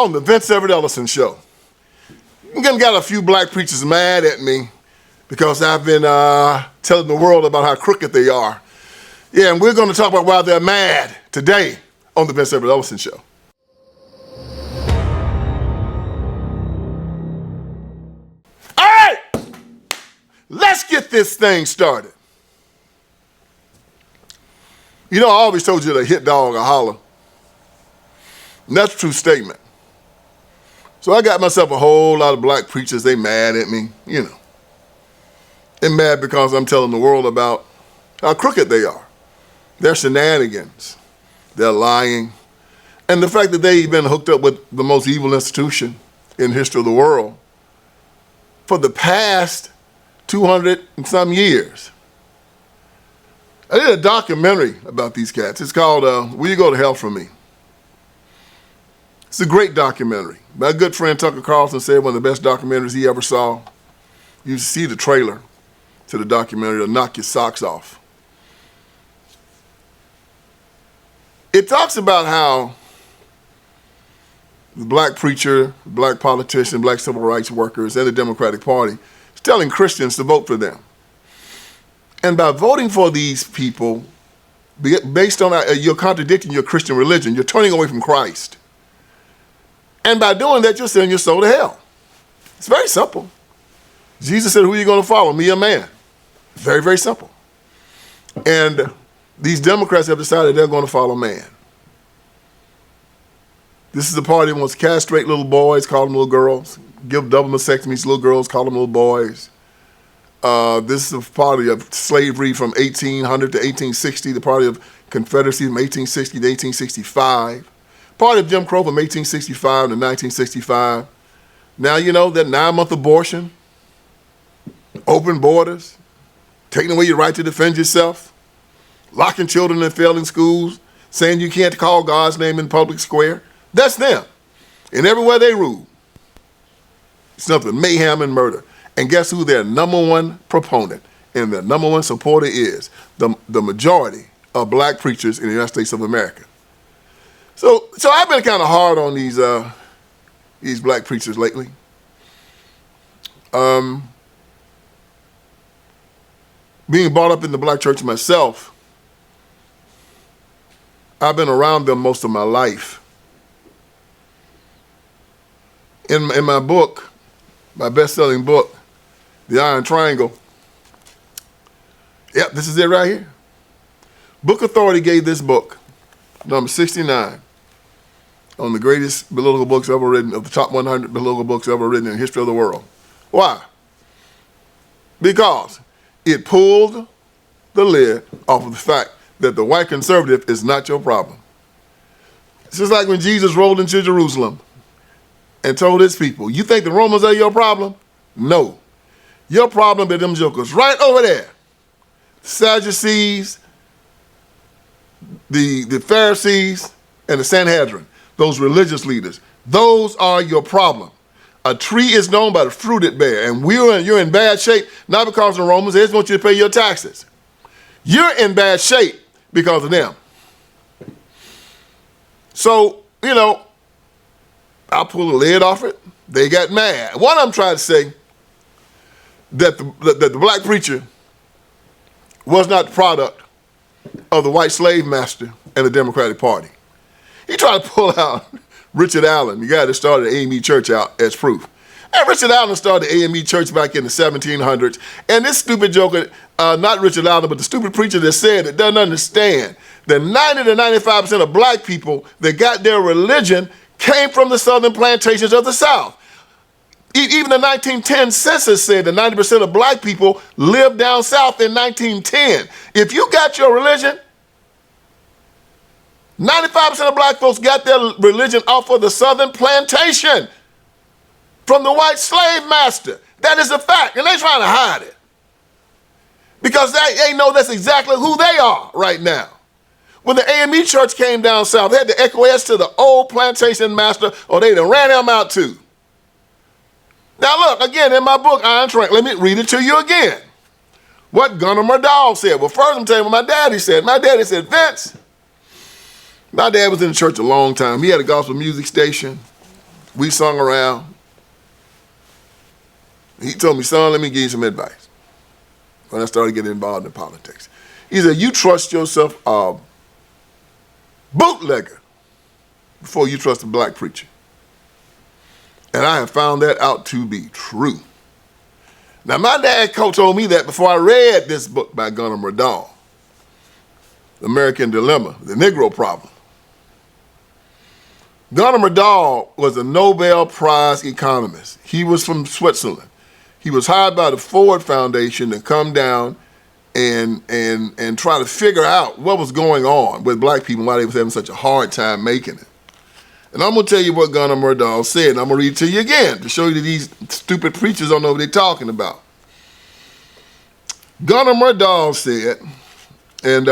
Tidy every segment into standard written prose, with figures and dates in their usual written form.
on the Vince Ellison show. I'm getting got a few black preachers mad at me because I've been telling the world about how crooked they are. Yeah, and we're going to talk about why they're mad today on the Vince Ellison show. All right, let's get this thing started. You know, I always told you to hit dog or holler. And that's a true statement. So I got myself a whole lot of black preachers. They mad at me, you know. They're mad because I'm telling the world about how crooked they are. Their shenanigans. They're lying. And the fact that they've been hooked up with the most evil institution in the history of the world for the past 200 and some years. I did a documentary about these cats. It's called Will You Go to Hell For Me? It's a great documentary. My good friend Tucker Carlson said one of the best documentaries he ever saw. You should see the trailer to the documentary. It'll knock your socks off. It talks about how the black preacher, black politician, black civil rights workers, and the Democratic Party is telling Christians to vote for them. And by voting for these people, based on you're contradicting your Christian religion, you're turning away from Christ. And by doing that, you're sending your soul to hell. It's very simple. Jesus said, who are you going to follow, me or man? Very, very simple. And these Democrats have decided they're going to follow man. This is the party that wants to castrate little boys, call them little girls, give double mastectomies to little girls, call them little boys. This is the party of slavery from 1800 to 1860, the party of Confederacy from 1860 to 1865, party of Jim Crow from 1865 to 1965. Now you know that 9-month abortion, open borders, taking away your right to defend yourself, locking children in failing schools, saying you can't call God's name in public square. That's them. And everywhere they rule, it's nothing but mayhem and murder. And guess who their number one proponent and their number one supporter is? The majority of black preachers in the United States of America. So I've been kind of hard on these black preachers lately. Being brought up in the black church myself, I've been around them most of my life. In my book, my best-selling book, The Iron Triangle. Yep, this is it right here. Book Authority gave this book, number 69, on the greatest biblical books ever written, of the top 100 biblical books ever written in the history of the world. Why? Because it pulled the lid off of the fact that the white conservative is not your problem. It's just like when Jesus rolled into Jerusalem and told his people, you think the Romans are your problem? No. Your problem are them jokers right over there. Sadducees, the Pharisees, and the Sanhedrin, those religious leaders. Those are your problem. A tree is known by the fruit it bears, and you're in bad shape, not because of the Romans. They just want you to pay your taxes. You're in bad shape because of them. So, you know, I pulled the lid off it. They got mad. One of them tried to say that the black preacher was not the product of the white slave master and the Democratic Party. He tried to pull out Richard Allen, the guy that started the AME Church, out as proof. And Richard Allen started the AME Church back in the 1700s. And this stupid joker, not Richard Allen, but the stupid preacher that said it doesn't understand that 90 to 95% of black people that got their religion came from the southern plantations of the South. Even the 1910 census said that 90% of black people lived down south in 1910. If you got your religion, 95% of black folks got their religion off of the southern plantation from the white slave master. That is a fact, and they're trying to hide it. Because they know that's exactly who they are right now. When the AME Church came down south, they had to acquiesce to the old plantation master, or they done ran him out too. Now look, again, in my book, Iron Triangle, let me read it to you again. What Gunnar Murdahl said. Well, first I'm telling you what my daddy said. My daddy said, Vince, my dad was in the church a long time. He had a gospel music station. We sung around. He told me, son, let me give you some advice. When I started getting involved in politics. He said, you trust yourself a bootlegger before you trust a black preacher. And I have found that out to be true. Now, my dad told me that before I read this book by Gunnar Myrdal, The American Dilemma, The Negro Problem. Gunnar Myrdal was a Nobel Prize economist. He was from Switzerland. He was hired by the Ford Foundation to come down and try to figure out what was going on with black people, why they was having such a hard time making it. And I'm going to tell you what Gunnar Myrdal said, and I'm going to read it to you again to show you that these stupid preachers don't know what they're talking about. Gunnar Myrdal said, and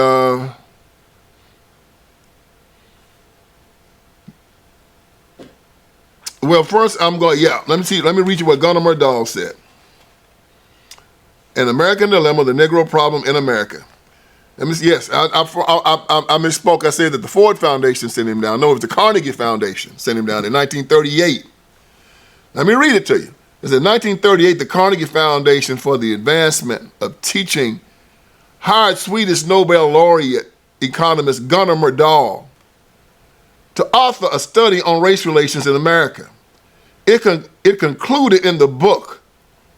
well, first let me read you what Gunnar Myrdal said. An American Dilemma, the Negro Problem in America. I misspoke. I said that the Ford Foundation sent him down. No, it was the Carnegie Foundation sent him down in 1938. Let me read it to you. It said, in 1938, the Carnegie Foundation for the Advancement of Teaching hired Swedish Nobel laureate economist Gunnar Myrdal to author a study on race relations in America. It concluded in the book,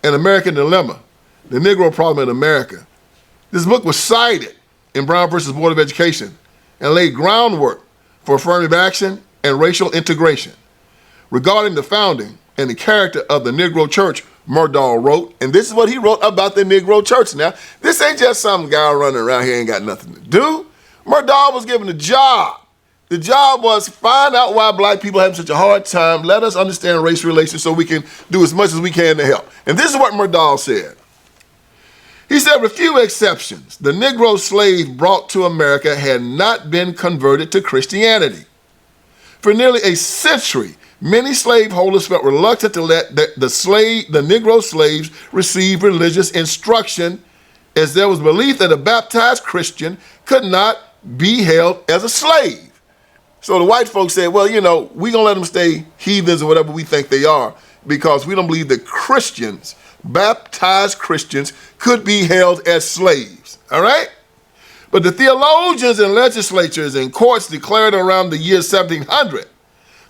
An American Dilemma, The Negro Problem in America. This book was cited in Brown versus Board of Education and laid groundwork for affirmative action and racial integration. Regarding the founding and the character of the Negro Church, Myrdal wrote, and this is what he wrote about the Negro Church. Now, this ain't just some guy running around here ain't got nothing to do. Myrdal was given a job. The job was find out why black people have such a hard time, let us understand race relations so we can do as much as we can to help. And this is what Myrdal said. He said, with few exceptions, the Negro slave brought to America had not been converted to Christianity. For nearly a century, many slaveholders felt reluctant to let the Negro slaves receive religious instruction, as there was belief that a baptized Christian could not be held as a slave. So the white folks said, well, we're going to let them stay heathens or whatever we think they are because we don't believe that Christians, baptized Christians, could be held as slaves, all right? But the theologians and legislatures and courts declared around the year 1700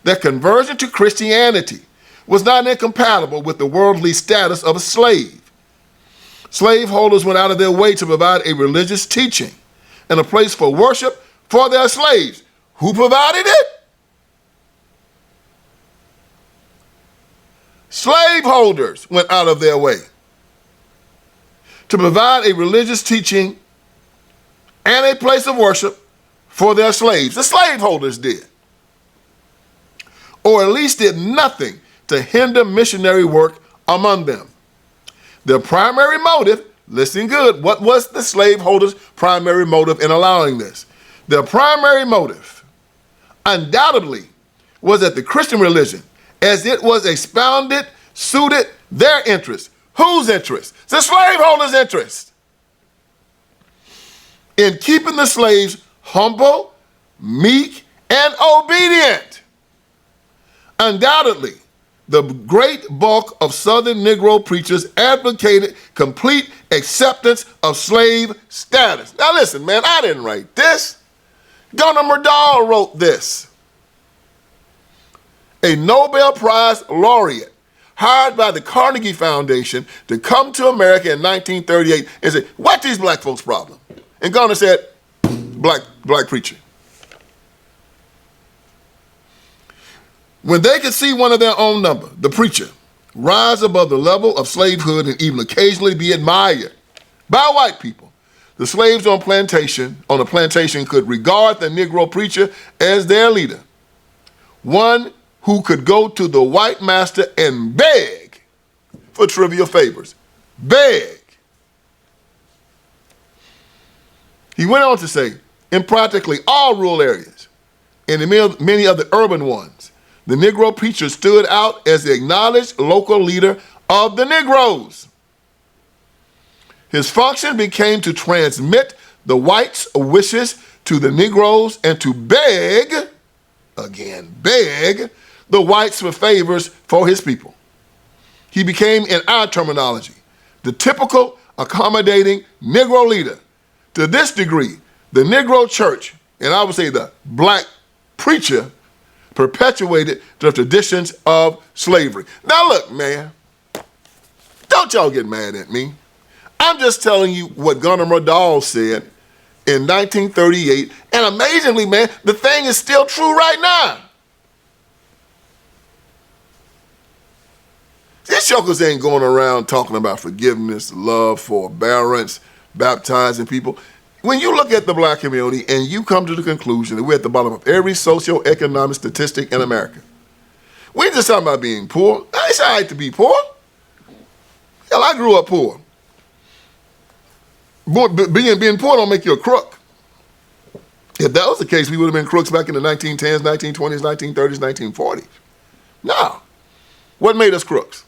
that conversion to Christianity was not incompatible with the worldly status of a slave. Slaveholders went out of their way to provide a religious teaching and a place for worship for their slaves. Who provided it? Slaveholders went out of their way to provide a religious teaching and a place of worship for their slaves. The slaveholders did. Or at least did nothing to hinder missionary work among them. Their primary motive, listen good, what was the slaveholders' primary motive in allowing this? Their primary motive undoubtedly was that the Christian religion, as it was expounded, suited their interests. Whose interest? The slaveholders' interest. In keeping the slaves humble, meek, and obedient. Undoubtedly, the great bulk of Southern Negro preachers advocated complete acceptance of slave status. Now listen, man, I didn't write this. Gunnar Myrdal wrote this. A Nobel Prize laureate hired by the Carnegie Foundation to come to America in 1938 and say, what's these black folks' problem? And Gunnar said, black preacher. When they could see one of their own number, the preacher, rise above the level of slavehood and even occasionally be admired by white people, the slaves on a plantation could regard the Negro preacher as their leader, one who could go to the white master and beg for trivial favors. Beg. He went on to say, in practically all rural areas, and in many of the urban ones, the Negro preacher stood out as the acknowledged local leader of the Negroes. His function became to transmit the whites' wishes to the Negroes and to beg the whites for favors for his people. He became, in our terminology, the typical accommodating Negro leader. To this degree, the Negro church, and I would say the black preacher, perpetuated the traditions of slavery. Now look, man, don't y'all get mad at me. I'm just telling you what Gunnar Myrdal said in 1938, and amazingly, man, the thing is still true right now. These jokers ain't going around talking about forgiveness, love, forbearance, baptizing people. When you look at the black community and you come to the conclusion that we're at the bottom of every socioeconomic statistic in America, we ain't just talking about being poor. It's all right to be poor. Hell, I grew up poor. Being poor don't make you a crook. If that was the case, we would have been crooks back in the 1910s, 1920s, 1930s, 1940s. No. What made us crooks?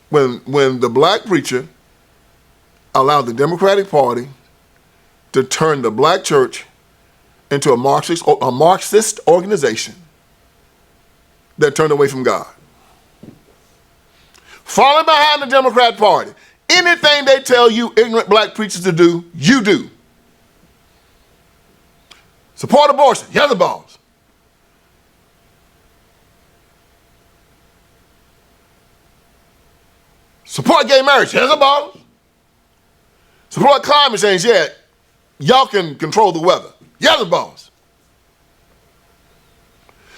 When the black preacher allowed the Democratic Party to turn the black church into a Marxist organization that turned away from God. Falling behind the Democrat Party. Anything they tell you ignorant black preachers to do, you do. Support abortion, you're the boss. Support gay marriage, you're the boss. Support climate change, yeah, y'all can control the weather. You're the boss.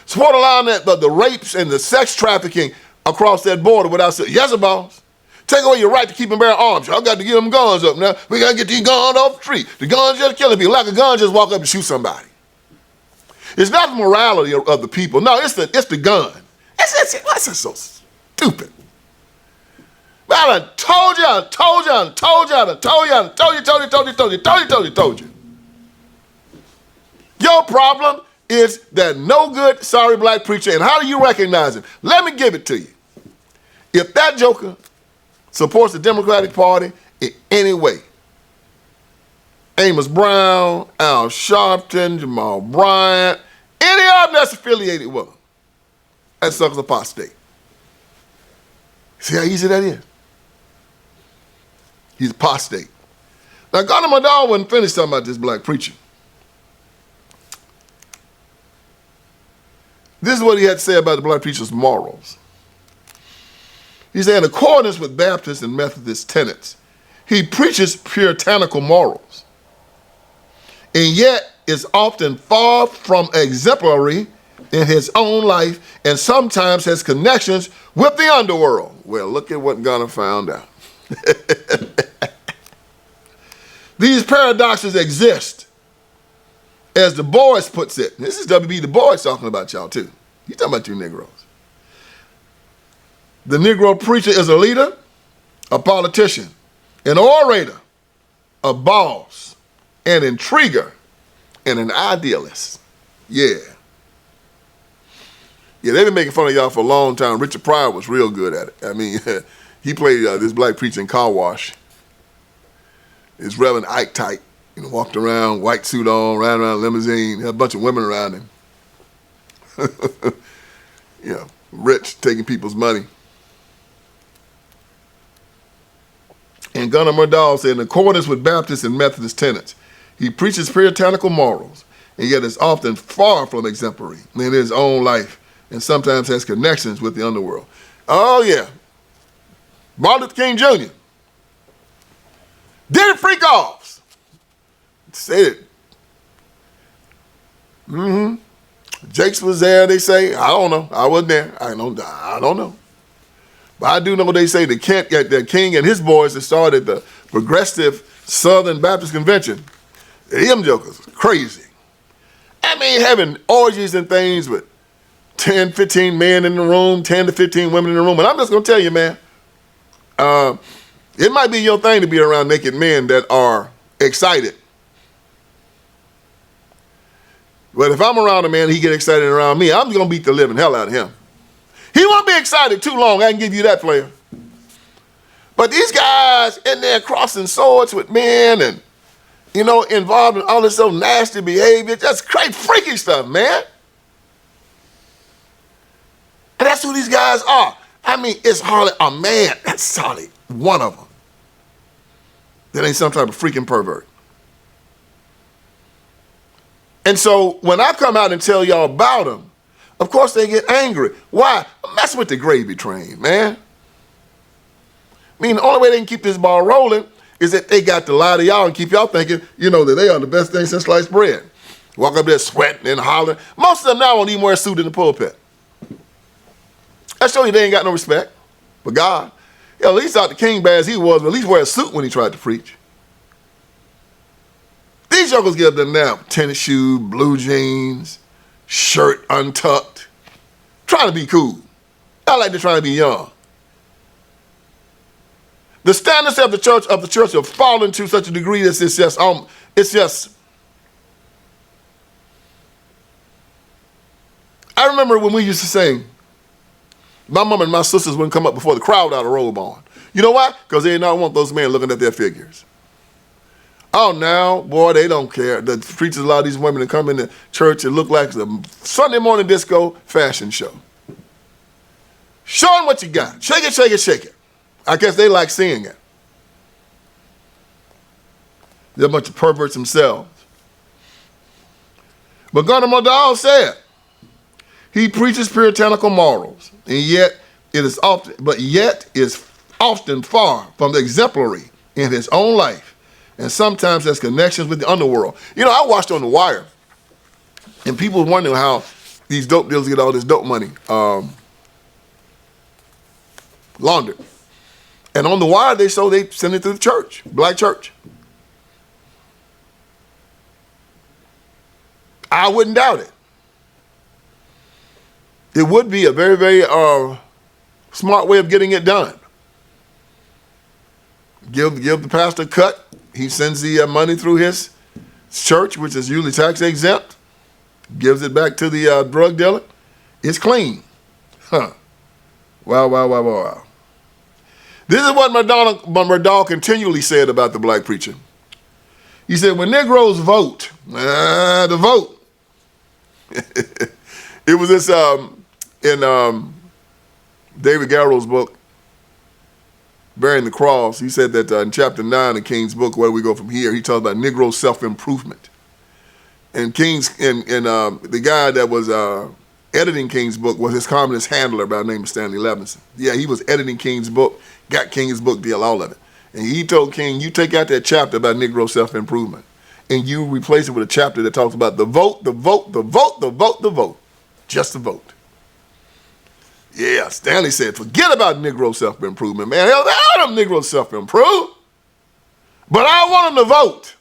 Support allowing the rapes and the sex trafficking across that border without saying, yes, the boss. Take away your right to keep and bear arms. Y'all got to get them guns up now. We got to get these guns off the tree. The guns just killing people. Like a gun just walk up and shoot somebody. It's not the morality of the people. No, it's the gun. That's so stupid. But I done told you. Your problem is that no good, sorry black preacher. And how do you recognize him? Let me give it to you. If that joker supports the Democratic Party in any way, Amos Brown, Al Sharpton, Jamal Bryant, any of them that's affiliated with them, that sucker's apostate. See how easy that is? He's apostate. Now, Gunnar Myrdal wasn't finished talking about this black preacher. This is what he had to say about the black preacher's morals. He said, in accordance with Baptist and Methodist tenets, he preaches puritanical morals, and yet is often far from exemplary in his own life and sometimes has connections with the underworld. Well, look at what Gunnar found out. These paradoxes exist. As Du Bois puts it, this is W.B. Du Bois talking about y'all too. He's talking about you Negroes. The Negro preacher is a leader, a politician, an orator, a boss, an intriguer, and an idealist. Yeah. Yeah, they've been making fun of y'all for a long time. Richard Pryor was real good at it. I mean, he played this black preacher in Car Wash. It's Reverend Ike type. You know, walked around, white suit on, ran around a limousine, had a bunch of women around him. You know, rich, taking people's money. And Gunnar Myrdal said, in accordance with Baptist and Methodist tenets, he preaches puritanical morals, and yet is often far from exemplary in his own life, and sometimes has connections with the underworld. Oh, yeah. Martin Luther King Jr. did freak-offs. Said it. Jakes was there, they say. I don't know. I wasn't there. I don't know. But I do know they say the King and his boys that started the Progressive Southern Baptist Convention. Them jokers crazy. I mean, having orgies and things with 10, 15 men in the room, 10 to 15 women in the room. And I'm just going to tell you, man, it might be your thing to be around naked men that are excited. But if I'm around a man, he get excited around me, I'm going to beat the living hell out of him. He won't be excited too long. I can give you that, player. But these guys in there crossing swords with men and, you know, involved in all this so nasty behavior, just crazy, freaky stuff, man. That's who these guys are. I mean, it's hardly a man. That's solid. One of them. That ain't some type of freaking pervert. And so when I come out and tell y'all about them, of course they get angry. Why? I'm messing with the gravy train, man. I mean, the only way they can keep this ball rolling is that they got to lie to y'all and keep y'all thinking, you know, that they are the best thing since sliced bread. Walk up there sweating and hollering. Most of them now won't even wear a suit in the pulpit. That shows you they ain't got no respect for God. Hell, at least out the king bad as he was, but at least wear a suit when he tried to preach. These jokers get up there now, tennis shoes, blue jeans, shirt untucked, trying to be cool. I like to try to be young. The standards of the church have fallen to such a degree that it's just. I remember when we used to sing, my mom and my sisters wouldn't come up before the crowd without a robe on. You know why? Because they did not want those men looking at their figures. Oh, now, boy, they don't care. The preachers allow these women to come into church and look like the Sunday morning disco fashion show. Show them what you got. Shake it, shake it, shake it. I guess they like seeing it. They're a bunch of perverts themselves. But Gunnar Modal said, he preaches puritanical morals, and yet is often far from the exemplary in his own life, and sometimes has connections with the underworld. You know, I watched on The Wire, and people wondering how these dope dealers get all this dope money laundered. And on The Wire, they send it through the church, black church. I wouldn't doubt it. It would be a very, very smart way of getting it done. Give the pastor a cut. He sends the money through his church, which is usually tax exempt. Gives it back to the drug dealer. It's clean. Huh. Wow, wow, wow, wow, wow. This is what Murdaugh continually said about the black preacher. He said, when Negroes vote, the vote. It was this in David Garrow's book, Bearing the Cross. He said that in chapter 9 of King's book, Where Do We Go From Here, he talks about Negro self-improvement. And the guy that was editing King's book was his communist handler by the name of Stanley Levinson. Yeah, he was editing King's book, got King's book deal, all of it. And he told King, you take out that chapter about Negro self-improvement and you replace it with a chapter that talks about the vote, the vote, the vote, the vote, the vote. Just the vote. Yeah, Stanley said, forget about Negro self-improvement, man. Hell, them Negroes self-improve. But I want them to vote.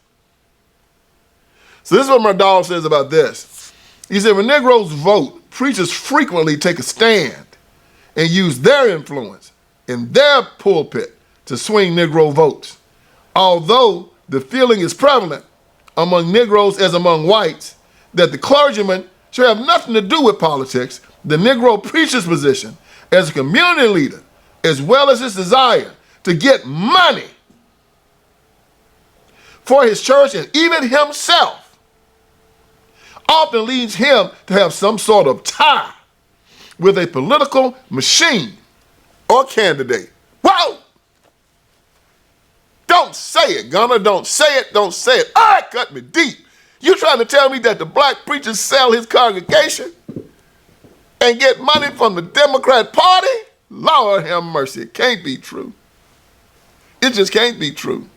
So this is what Murdaugh says about this. He said, when Negroes vote, preachers frequently take a stand and use their influence in their pulpit to swing Negro votes. Although the feeling is prevalent among Negroes as among whites that the clergyman should have nothing to do with politics, the Negro preacher's position as a community leader, as well as his desire to get money for his church and even himself, often leads him to have some sort of tie with a political machine or candidate. Whoa! Don't say it, Gunner. Don't say it. Don't say it. Ah, cut me deep. You trying to tell me that the black preachers sell his congregation and get money from the Democrat Party? Lord have mercy. It can't be true. It just can't be true.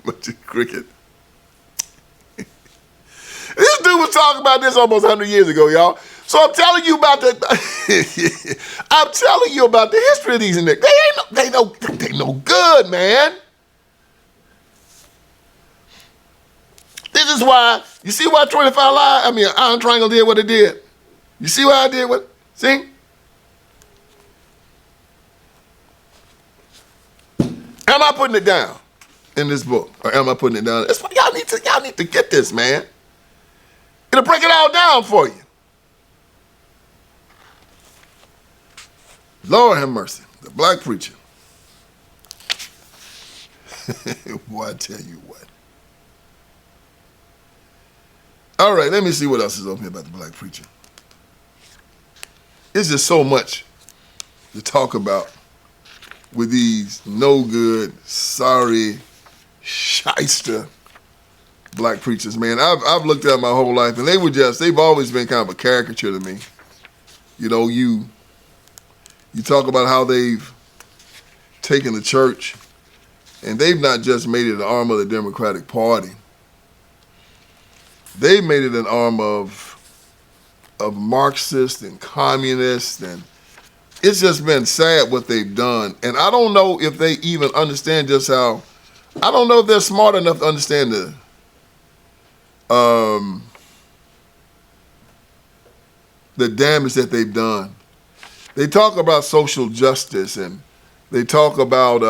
Bunch of cricket. This dude was talking about this almost 100 years ago, y'all. So I'm telling you about I'm telling you about the history of these niggas. They no good, man. This is why, you see why 25 Iron Triangle did what it did? You see why I did what? See? Am I putting it down in this book? Or am I putting it down? That's why y'all need to get this, man. It'll break it all down for you. Lord have mercy. The black preacher. Boy, I tell you what. All right, let me see what else is on here about the black preacher. It's just so much to talk about with these no good, sorry, shyster black preachers, man. I've looked at my whole life, and they've always been kind of a caricature to me. You know, you talk about how they've taken the church, and they've not just made it an arm of the Democratic Party. They've made it an arm of Marxists and communists, and it's just been sad what they've done. And I don't know if they even understand just how, I don't know if they're smart enough to understand the damage that they've done. They talk about social justice, and they talk about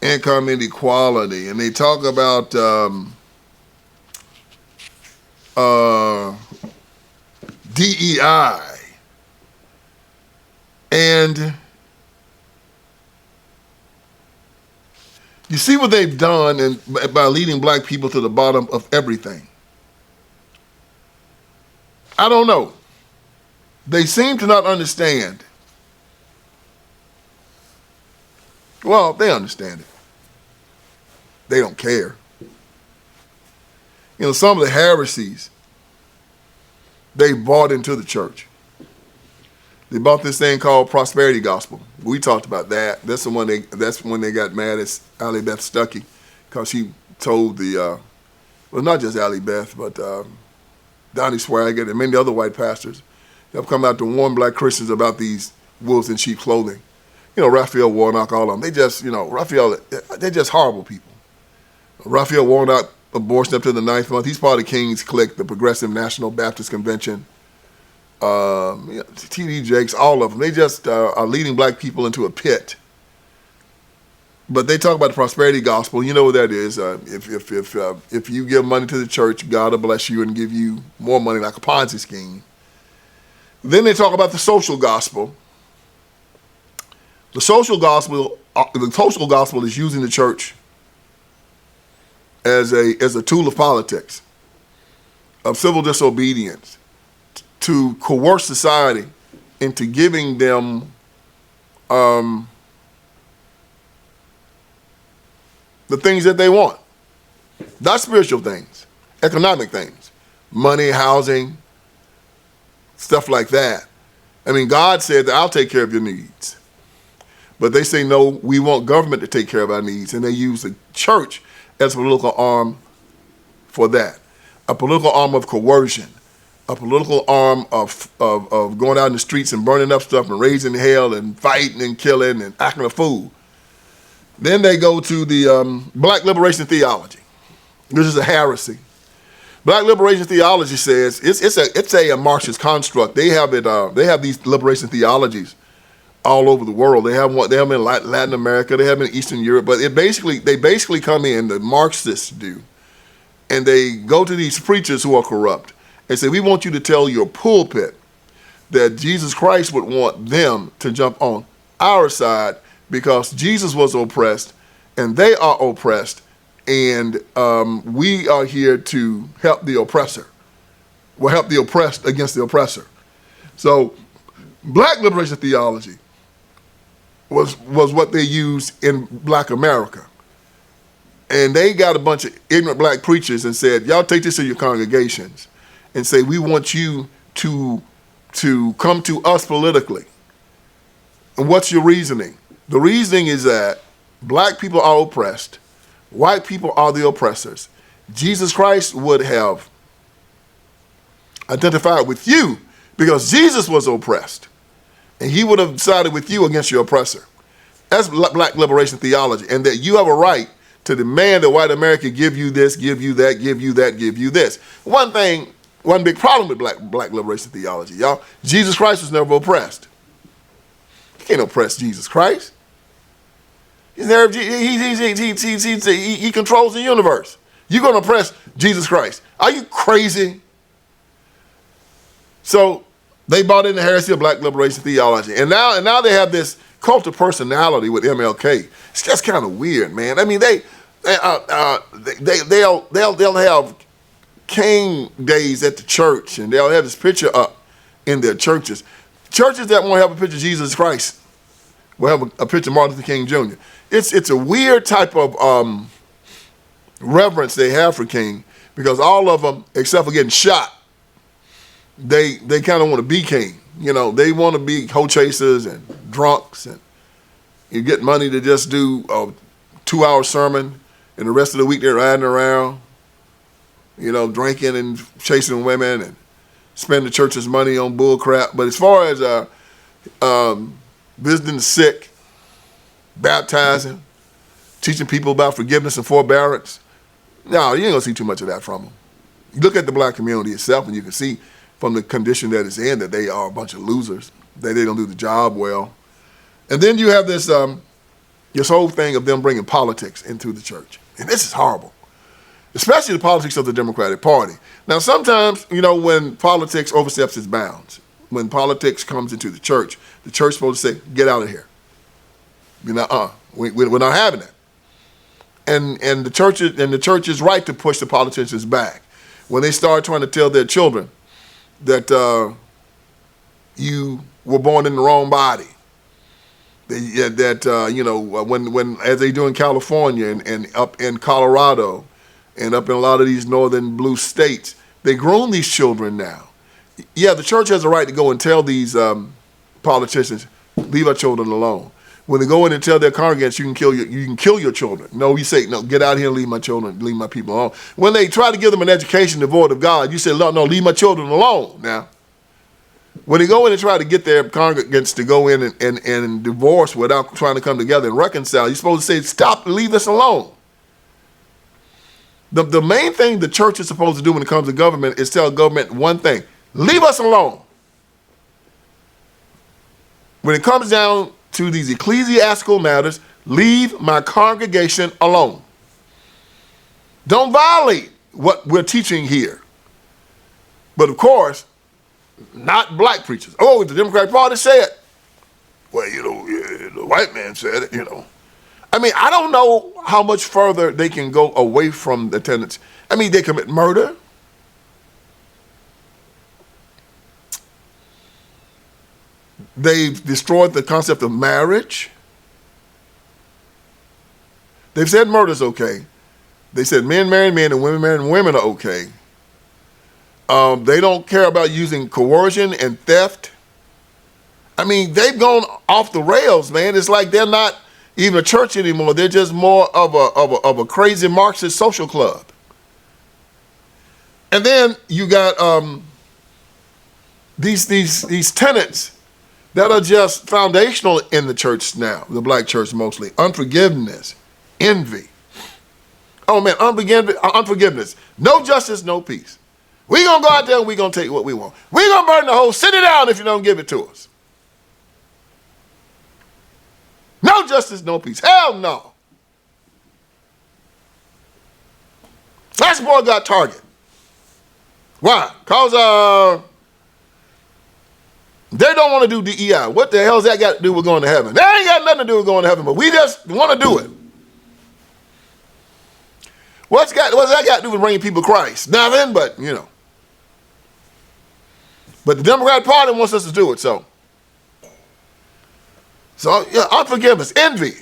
income inequality, and they talk about DEI. And you see what they've done by leading black people to the bottom of everything. I don't know. They seem to not understand. Well, they understand it. They don't care. You know, some of the heresies they bought into the church. They bought this thing called prosperity gospel. We talked about that. That's when they got mad at Allie Beth Stuckey, because she told well, not just Allie Beth, but Donnie Swaggart and many other white pastors have come out to warn black Christians about these wolves in sheep clothing. You know, Raphael Warnock, all of them. They just, they're just horrible people. Raphael Warnock, abortion up to the 9th month. He's part of King's Clique, the Progressive National Baptist Convention. T.D. Jakes, all of them. They just are leading black people into a pit. But they talk about the prosperity gospel. You know what that is. If you give money to the church, God will bless you and give you more money, like a Ponzi scheme. Then they talk about the social gospel. The social gospel is using the church as a tool of politics, of civil disobedience, to coerce society into giving them the things that they want. Not spiritual things, economic things, money, housing, stuff like that. I mean, God said that I'll take care of your needs. But they say, no, we want government to take care of our needs. And they use the church as a political arm for that. A political arm of coercion. A political arm of going out in the streets and burning up stuff and raising hell and fighting and killing and acting a fool. Then they go to the black liberation theology. This is a heresy. Black liberation theology says it's a Marxist construct. They have it. They have these liberation theologies all over the world. They have them in Latin America. They have them in Eastern Europe. But they basically come in, the Marxists do, and they go to these preachers who are corrupt and say, we want you to tell your pulpit that Jesus Christ would want them to jump on our side because Jesus was oppressed and they are oppressed, and we are here to help the oppressor. We'll help the oppressed against the oppressor. So black liberation theology was what they used in black America. And they got a bunch of ignorant black preachers and said, y'all take this to your congregations and say, we want you to come to us politically. And what's your reasoning? The reasoning is that black people are oppressed, white people are the oppressors. Jesus Christ would have identified with you because Jesus was oppressed, and he would have sided with you against your oppressor. That's black liberation theology, and that you have a right to demand that white America give you this, give you that, give you that, give you this. One big problem with black liberation theology, y'all, Jesus Christ was never oppressed. You can't oppress Jesus Christ. He's never, he controls the universe. You're going to oppress Jesus Christ. Are you crazy? So they bought in the heresy of black liberation theology. And now they have this cult of personality with MLK. It's just kind of weird, man. I mean, they'll have King days at the church, and they'll have this picture up in their churches. Churches that won't have a picture of Jesus Christ will have a picture of Martin Luther King Jr. It's a weird type of reverence they have for King, because all of them, except for getting shot, they kind of want to be King. You know, they want to be hoe chasers and drunks, and you get money to just do a 2-hour sermon, and the rest of the week they're riding around, you know, drinking and chasing women and spending the church's money on bull crap. But as far as visiting the sick, baptizing, teaching people about forgiveness and forbearance, no, you ain't gonna see too much of that from them. You look at the black community itself, and you can see from the condition that it's in that they are a bunch of losers. They don't do the job well. And then you have this whole thing of them bringing politics into the church. And this is horrible, especially the politics of the Democratic Party. Now, sometimes, you know, when politics oversteps its bounds, when politics comes into the church is supposed to say, get out of here. You know, we're not having that. And the church is right to push the politicians back when they start trying to tell their children that you were born in the wrong body. When as they do in California and up in Colorado and up in a lot of these northern blue states, they groom these children now. Yeah, the church has a right to go and tell these politicians, leave our children alone. When they go in and tell their congregants, you can kill your children. No, you say, no, get out here and leave my children, leave my people alone. When they try to give them an education devoid of God, you say, no, leave my children alone. Now, when they go in and try to get their congregants to go in and divorce without trying to come together and reconcile, you're supposed to say, stop, leave us alone. The main thing the church is supposed to do when it comes to government is tell government one thing: leave us alone. When it comes down to these ecclesiastical matters, leave my congregation alone. Don't violate what we're teaching here. But of course, not black preachers. Oh, the Democratic Party said, well, the white man said it, I mean, I don't know how much further they can go away from the tenets. I mean, they commit murder. They've destroyed the concept of marriage. They've said murder's okay. They said men marrying men and women marrying women are okay. They don't care about using coercion and theft. I mean, they've gone off the rails, man. It's like they're not even a church anymore. They're just more of a crazy Marxist social club. And then you got these tenets that are just foundational in the church now, the black church mostly. Unforgiveness, envy. Oh man, unforgiveness. No justice, no peace. We're going to go out there and we're going to take what we want. We're going to burn the whole city down if you don't give it to us. No justice, no peace. Hell no. Last boy got targeted. Why? Because they don't want to do DEI. What the hell's that got to do with going to heaven? That ain't got nothing to do with going to heaven, but we just want to do it. What's that got to do with bringing people to Christ? Nothing, but, But the Democratic Party wants us to do it, so yeah, unforgiveness, envy.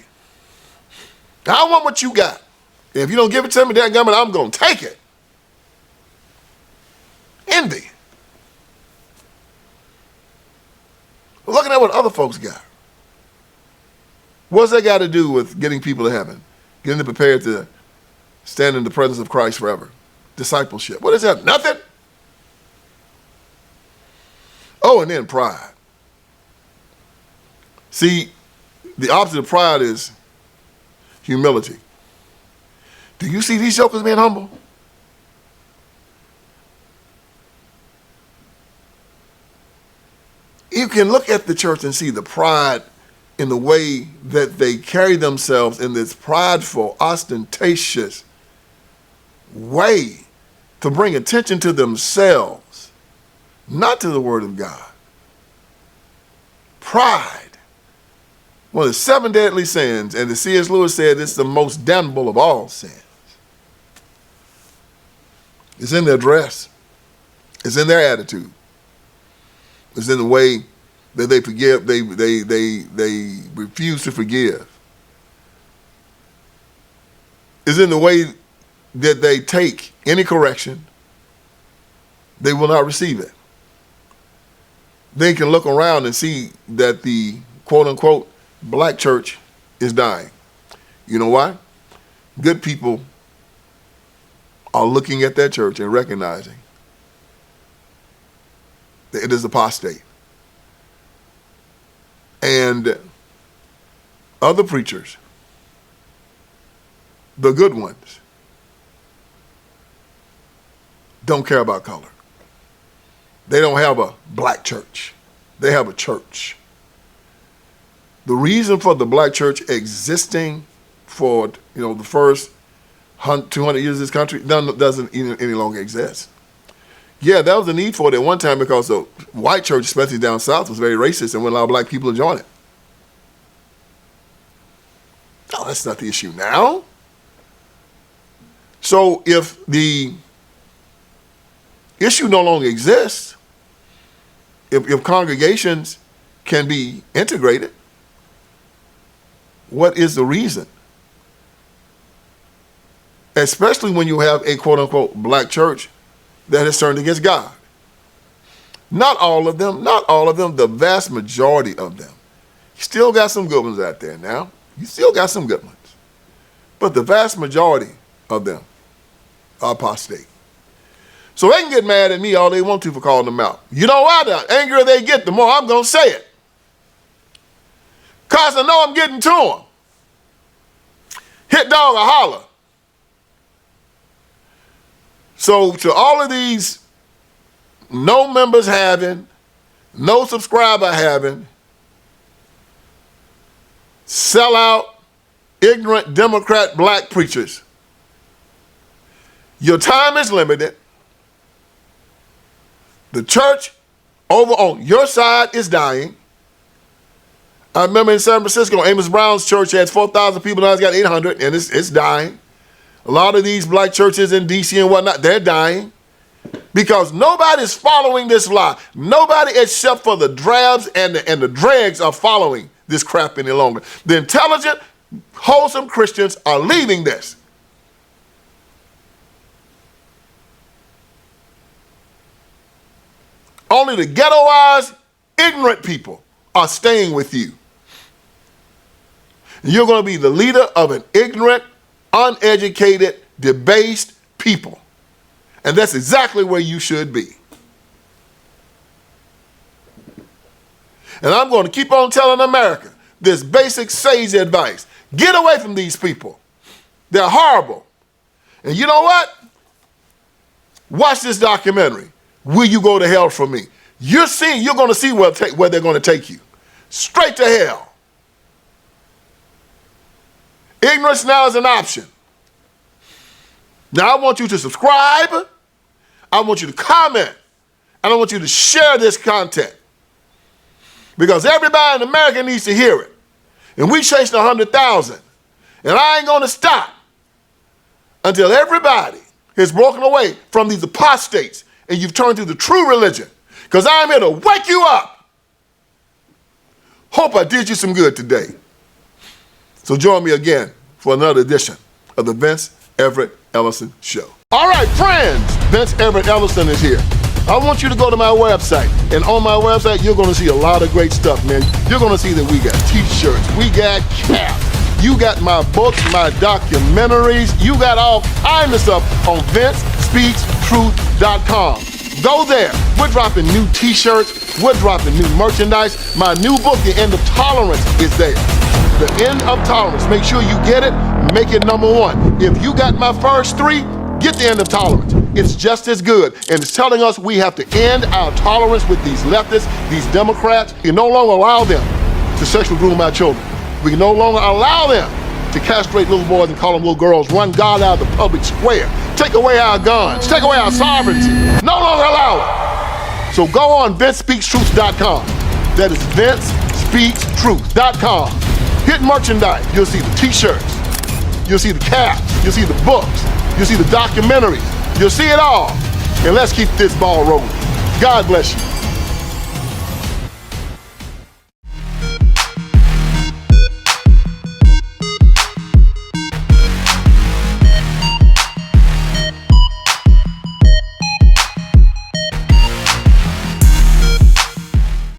I want what you got. If you don't give it to me, dadgummit, I'm going to take it. Envy. Looking at what other folks got. What's that got to do with getting people to heaven? Getting them prepared to stand in the presence of Christ forever. Discipleship. What is that? Nothing? Oh, and then pride. See, the opposite of pride is humility. Do you see these jokers being humble? You can look at the church and see the pride in the way that they carry themselves in this prideful, ostentatious way to bring attention to themselves, not to the Word of God. Pride. One of the 7 deadly sins, and the C.S. Lewis said it's the most damnable of all sins. It's in their dress. It's in their attitude. It's in the way that they forgive. They refuse to forgive. It's in the way that they take any correction. They will not receive it. They can look around and see that the quote-unquote black church is dying. You know why? Good people are looking at that church and recognizing that it is apostate. And other preachers, the good ones, don't care about color. They don't have a black church. They have a church. The reason for the black church existing for the first 200 years of this country doesn't even any longer exist. Yeah, there was a need for it at one time because the white church, especially down south, was very racist and wouldn't allow black people to join it. No, that's not the issue now. So if the issue no longer exists, if congregations can be integrated, what is the reason? Especially when you have a quote-unquote black church that has turned against God. Not all of them, the vast majority of them. You still got some good ones out there now. You still got some good ones. But the vast majority of them are apostate. So they can get mad at me all they want to for calling them out. You know why? The angrier they get, the more I'm going to say it. Because I know I'm getting to them. Hit dog or holler. So to all of these no members having, no subscriber having, sellout, ignorant Democrat black preachers, your time is limited. The church over on your side is dying. I remember in San Francisco, Amos Brown's church had 4,000 people, now it's got 800, and it's dying. A lot of these black churches in D.C. and whatnot, they're dying because nobody's following this lie. Nobody except for the drabs and the dregs are following this crap any longer. The intelligent, wholesome Christians are leaving this. Only the ghettoized, ignorant people are staying with you. You're going to be the leader of an ignorant, uneducated, debased people. And that's exactly where you should be. And I'm going to keep on telling America this basic sage advice. Get away from these people. They're horrible. And you know what? Watch this documentary. Will you go to hell for me? You're going to see where they're going to take you. Straight to hell. Ignorance now is an option. Now I want you to subscribe. I want you to comment. And I want you to share this content. Because everybody in America needs to hear it. And we chasing 100,000. And I ain't going to stop until everybody has broken away from these apostates and you've turned to the true religion. Because I'm here to wake you up. Hope I did you some good today. So join me again for another edition of the Vince Everett Ellison Show. All right, friends, Vince Everett Ellison is here. I want you to go to my website. And on my website, you're going to see a lot of great stuff, man. You're going to see that we got t-shirts, we got caps. You got my books, my documentaries. You got all kinds of stuff on VinceSpeaksTruth.com. Go there. We're dropping new t-shirts. We're dropping new merchandise. My new book, The End of Tolerance, is there. The End of Tolerance. Make sure you get it. Make it #1. If you got my first 3, get The End of Tolerance. It's just as good. And it's telling us we have to end our tolerance with these leftists, these Democrats. We no longer allow them to sexually groom our children. We can no longer allow them to castrate little boys and call them little girls, run God out of the public square, take away our guns, take away our sovereignty. No longer allow it. So go on VinceSpeaksTruth.com. That is VinceSpeaksTruth.com. Hit merchandise. You'll see the t-shirts. You'll see the caps. You'll see the books. You'll see the documentaries. You'll see it all. And let's keep this ball rolling. God bless you.